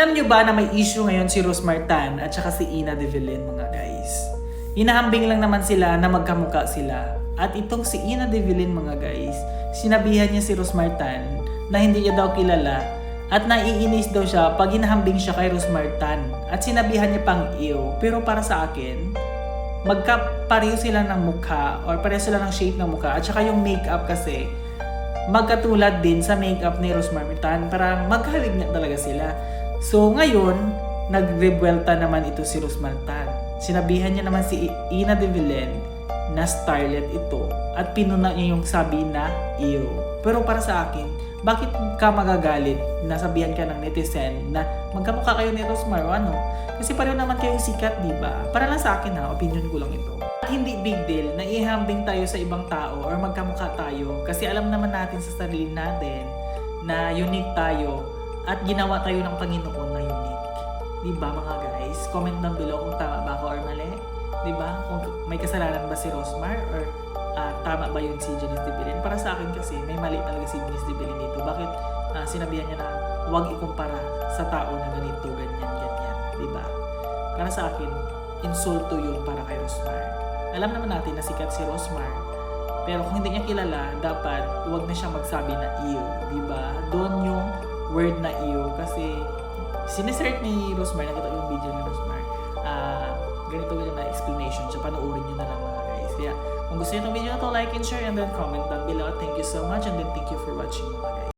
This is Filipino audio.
Alam nyo ba na may issue ngayon si Rosmar Tan at saka si Ina De Villain, mga guys? Hinahambing lang naman sila na magkamuka sila. At itong si Ina De Villain, mga guys, sinabihan niya si Rosmar Tan na hindi niya daw kilala at naiinis daw siya pag hinahambing siya kay Rosmar Tan. At sinabihan niya pang iyo. Pero para sa akin, magkapareho sila ng mukha or pareho sila ng shape ng mukha. At saka yung makeup kasi, magkatulad din sa makeup ni Rosmar Tan. Parang maghalig na talaga sila. So ngayon, nagrebuelta naman ito si Rosmar Tan. Sinabihan niya naman si Ina De Villain na starlet ito at pinuna niya yung sabi na iyo. Pero para sa akin, bakit ka magagalit na sabihan ka ng netizen na magkamukha kayo ni Rosmar o ano? Kasi pareho naman kayong sikat, di ba? Para lang sa akin ha, opinion ko lang ito. Hindi big deal na ihambing tayo sa ibang tao or magkamukha tayo kasi alam naman natin sa sarili natin na unique tayo at ginawa tayo ng Panginoon na unique. Diba mga guys? Comment down below kung tama ba ako or mali. Diba? Kung may kasalanan ba si Rosmar or tama ba yun si Janice De Villain? Para sa akin kasi may mali talaga si Janice De Villain dito. Bakit sinabihan niya na huwag ikumpara sa tao na ganito, ganyan. Diba? Para sa akin, insulto yun para kay Rosmar. Alam naman natin na sikat si Rosmar. Pero kung hindi niya kilala, dapat huwag na siya magsabi na iyo. Diba? Doon yung word na iyo kasi sinesert ni Rosmar, nakita yung video ni Rosmar, ganito yung na explanation siya, panoorin nyo na lang mga guys. Kaya kung gusto nyo itong video na to, like and share and then comment down below. Thank you so much and then thank you for watching mga guys.